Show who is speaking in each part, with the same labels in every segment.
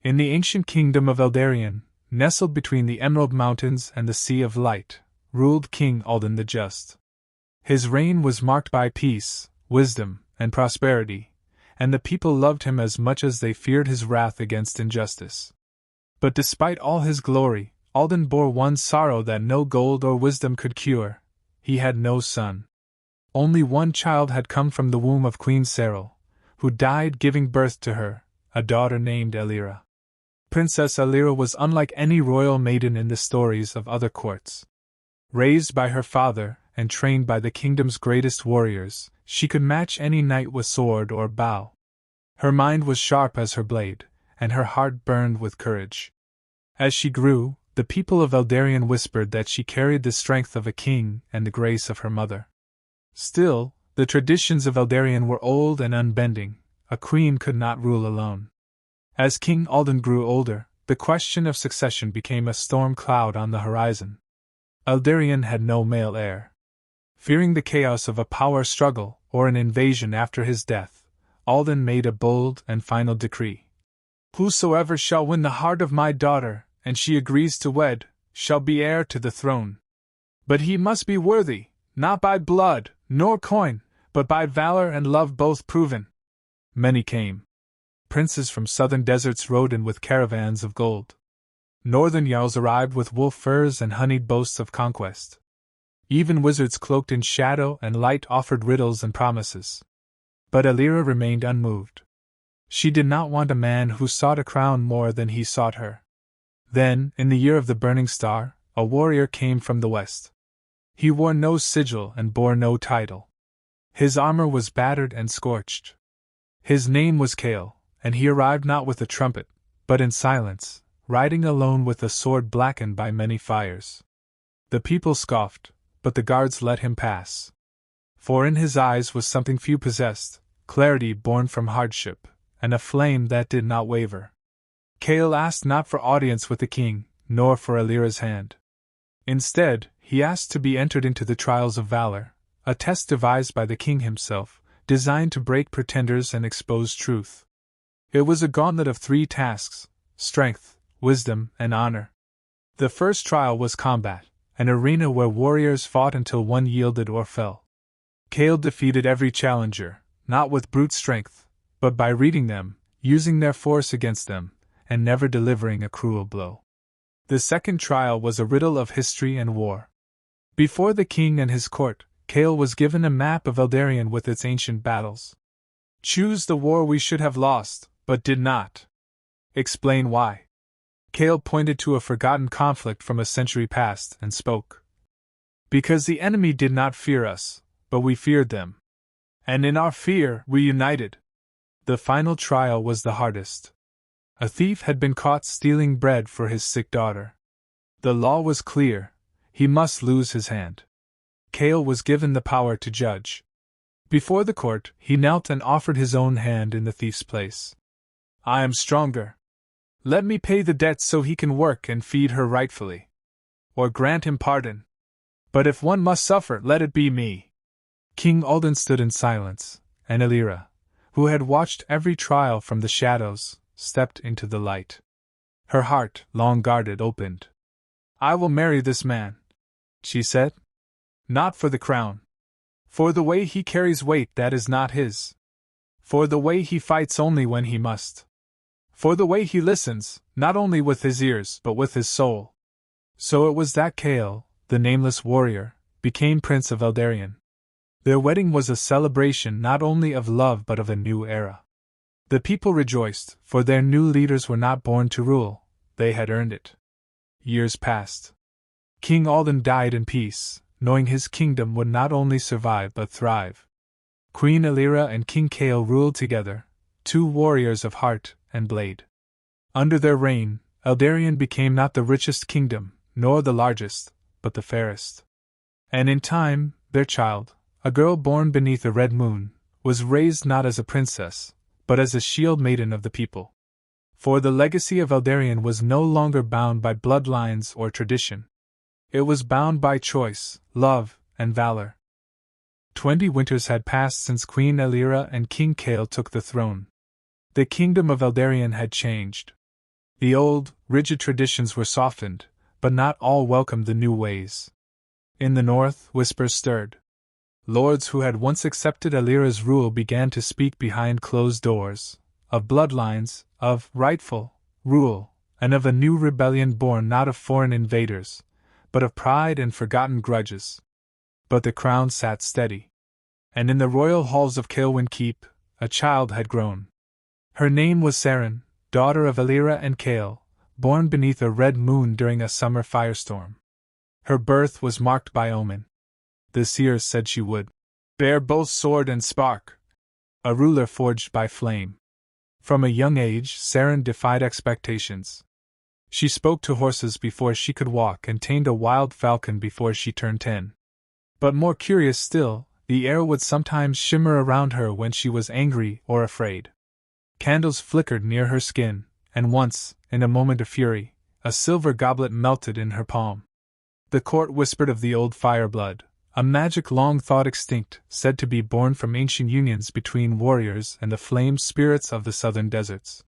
Speaker 1: In the ancient kingdom of Eldarion, nestled between the Emerald Mountains and the Sea of Light, ruled King Alden the Just. His reign was marked by peace, wisdom, and prosperity, and the people loved him as much as they feared his wrath against injustice. But despite all his glory, Alden bore one sorrow that no gold or wisdom could cure. He had no son. Only one child had come from the womb of Queen Serral, who died giving birth to her, a daughter named Elira. Princess Elira was unlike any royal maiden in the stories of other courts. Raised by her father and trained by the kingdom's greatest warriors, she could match any knight with sword or bow. Her mind was sharp as her blade, and her heart burned with courage. As she grew, the people of Eldarion whispered that she carried the strength of a king and the grace of her mother. Still, the traditions of Eldarion were old and unbending. A queen could not rule alone. As King Alden grew older, the question of succession became a storm cloud on the horizon. Eldarion had no male heir. Fearing the chaos of a power struggle or an invasion after his death, Alden made a bold and final decree. Whosoever shall win the heart of my daughter, and she agrees to wed, shall be heir to the throne. But he must be worthy, not by blood, nor coin, but by valor and love both proven. Many came. Princes from southern deserts rode in with caravans of gold. Northern jarls arrived with wolf furs and honeyed boasts of conquest. Even wizards cloaked in shadow and light offered riddles and promises. But Elira remained unmoved. She did not want a man who sought a crown more than he sought her. Then, in the year of the burning star, a warrior came from the west. He wore no sigil and bore no title. His armor was battered and scorched. His name was Kale, and he arrived not with a trumpet, but in silence, riding alone with a sword blackened by many fires. The people scoffed, but the guards let him pass. For in his eyes was something few possessed, clarity born from hardship, and a flame that did not waver. Kale asked not for audience with the king, nor for Elira's hand. Instead, he asked to be entered into the trials of valor, a test devised by the king himself, designed to break pretenders and expose truth. It was a gauntlet of 3 tasks: strength, wisdom, and honor. The first trial was combat, an arena where warriors fought until one yielded or fell. Kale defeated every challenger, not with brute strength, but by reading them, using their force against them, and never delivering a cruel blow. The second trial was a riddle of history and war. Before the king and his court, Kale was given a map of Eldarion with its ancient battles. Choose the war we should have lost, but did not. Explain why. Kale pointed to a forgotten conflict from a century past and spoke. Because the enemy did not fear us, but we feared them. And in our fear, we united. The final trial was the hardest. A thief had been caught stealing bread for his sick daughter. The law was clear: he must lose his hand. Kale was given the power to judge. Before the court, he knelt and offered his own hand in the thief's place. I am stronger. Let me pay the debt so he can work and feed her rightfully. Or grant him pardon. But if one must suffer, let it be me. King Alden stood in silence, and Elira, who had watched every trial from the shadows, stepped into the light. Her heart, long guarded, opened. I will marry this man, she said. Not for the crown. For the way he carries weight that is not his. For the way he fights only when he must. For the way he listens, not only with his ears but with his soul. So it was that Kale, the nameless warrior, became Prince of Eldarion. Their wedding was a celebration not only of love but of a new era. The people rejoiced, for their new leaders were not born to rule, they had earned it. Years passed. King Alden died in peace, knowing his kingdom would not only survive but thrive. Queen Elira and King Kale ruled together, 2 warriors of heart and blade. Under their reign, Eldarion became not the richest kingdom, nor the largest, but the fairest. And in time, their child, a girl born beneath a red moon, was raised not as a princess, but as a shield maiden of the people. For the legacy of Eldarion was no longer bound by bloodlines or tradition. It was bound by choice, love, and valor. 20 winters had passed since Queen Elira and King Kale took the throne. The kingdom of Eldarion had changed. The old, rigid traditions were softened, but not all welcomed the new ways. In the north, whispers stirred. Lords who had once accepted Alira's rule began to speak behind closed doors, of bloodlines, of rightful rule, and of a new rebellion born not of foreign invaders, but of pride and forgotten grudges. But the crown sat steady. And in the royal halls of Caelwyn Keep, a child had grown. Her name was Seren, daughter of Alira and Cael, born beneath a red moon during a summer firestorm. Her birth was marked by omen. The seers said she would bear both sword and spark, a ruler forged by flame. From a young age, Seren defied expectations. She spoke to horses before she could walk and tamed a wild falcon before she turned 10. But more curious still, the air would sometimes shimmer around her when she was angry or afraid. Candles flickered near her skin, and once, in a moment of fury, a silver goblet melted in her palm. The court whispered of the old fireblood, a magic long thought extinct, said to be born from ancient unions between warriors and the flame spirits of the southern deserts.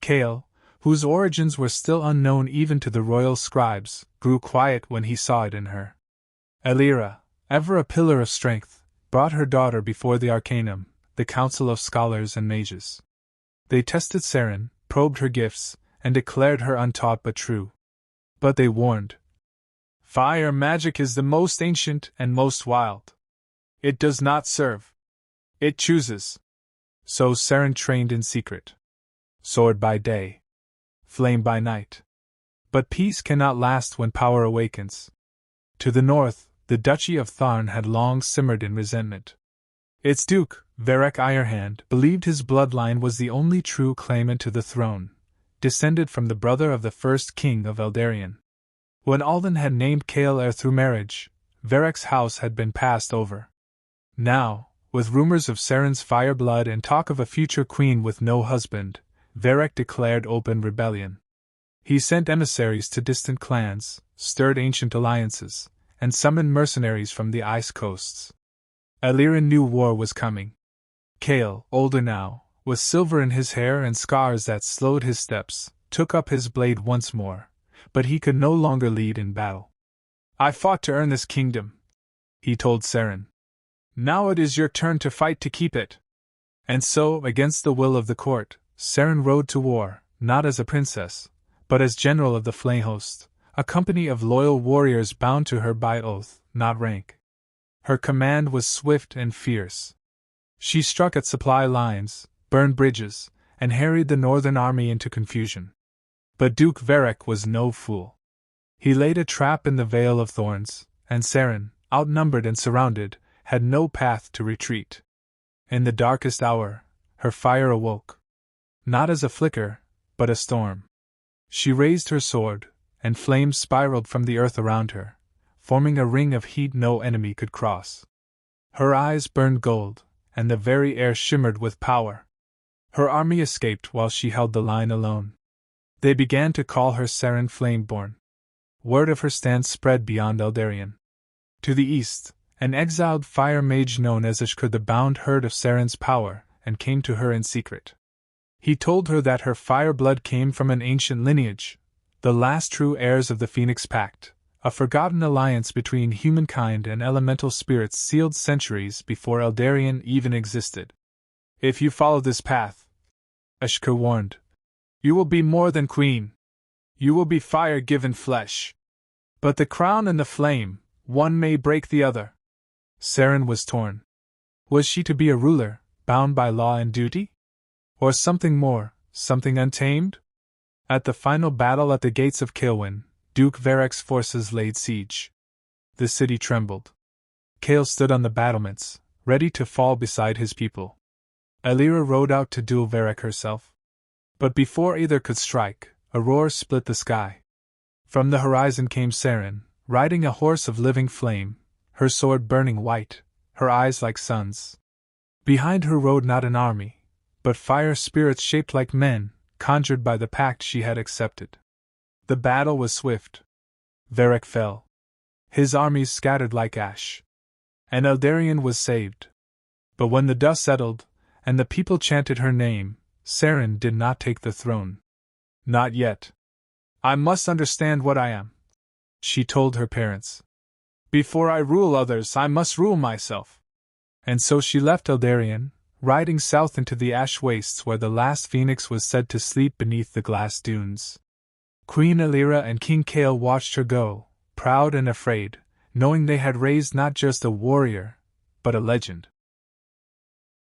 Speaker 1: Cael, whose origins were still unknown even to the royal scribes, grew quiet when he saw it in her. Alira, ever a pillar of strength, brought her daughter before the Arcanum, the council of scholars and mages. They tested Seren, probed her gifts, and declared her untaught but true. But they warned, "Fire magic is the most ancient and most wild. It does not serve. It chooses." So Seren trained in secret. Sword by day, flame by night. But peace cannot last when power awakens. To the north, the Duchy of Tharn had long simmered in resentment. Its duke, Varek Ironhand, believed his bloodline was the only true claimant to the throne, descended from the brother of the first king of Eldarien. When Alden had named Cael heir through marriage, Varek's house had been passed over. Now, with rumors of Seren's fireblood and talk of a future queen with no husband, Varek declared open rebellion. He sent emissaries to distant clans, stirred ancient alliances, and summoned mercenaries from the ice coasts. Alira knew war was coming. Cael, older now, with silver in his hair and scars that slowed his steps, took up his blade once more, but he could no longer lead in battle. "I fought to earn this kingdom," he told Seren. "Now it is your turn to fight to keep it." And so, against the will of the court, Seren rode to war, not as a princess, but as general of the Flame Host, a company of loyal warriors bound to her by oath, not rank. Her command was swift and fierce. She struck at supply lines, burned bridges, and harried the northern army into confusion. But Duke Varek was no fool. He laid a trap in the Vale of Thorns, and Seren, outnumbered and surrounded, had no path to retreat. In the darkest hour, her fire awoke. Not as a flicker, but a storm. She raised her sword, and flames spiraled from the earth around her, forming a ring of heat no enemy could cross. Her eyes burned gold, and the very air shimmered with power. Her army escaped while she held the line alone. They began to call her Seren Flameborn. Word of her stand spread beyond Eldarien. To the east, an exiled fire mage known as Ishkur-the-Bound heard of Seren's power, and came to her in secret. He told her that her fire blood came from an ancient lineage, the last true heirs of the Phoenix Pact, a forgotten alliance between humankind and elemental spirits sealed centuries before Eldarien even existed. "If you follow this path," Ishkur warned, "you will be more than queen. You will be fire given flesh. But the crown and the flame, one may break the other." Seren was torn. Was she to be a ruler, bound by law and duty? Or something more, something untamed? At the final battle at the gates of Caelwyn, Duke Varek's forces laid siege. The city trembled. Cael stood on the battlements, ready to fall beside his people. Alira rode out to duel Varek herself. But before either could strike, a roar split the sky. From the horizon came Seren, riding a horse of living flame, her sword burning white, her eyes like suns. Behind her rode not an army, but fire spirits shaped like men, conjured by the pact she had accepted. The battle was swift. Varek fell. His armies scattered like ash. And Eldarien was saved. But when the dust settled, and the people chanted her name, Seren did not take the throne. Not yet. I must understand what I am, she told her parents. Before I rule others, I must rule myself. And so she left Eldarien, riding south into the ash wastes where the last phoenix was said to sleep beneath the glass dunes. Queen Elira and King Cale watched her go, proud and afraid, knowing they had raised not just a warrior, but a legend.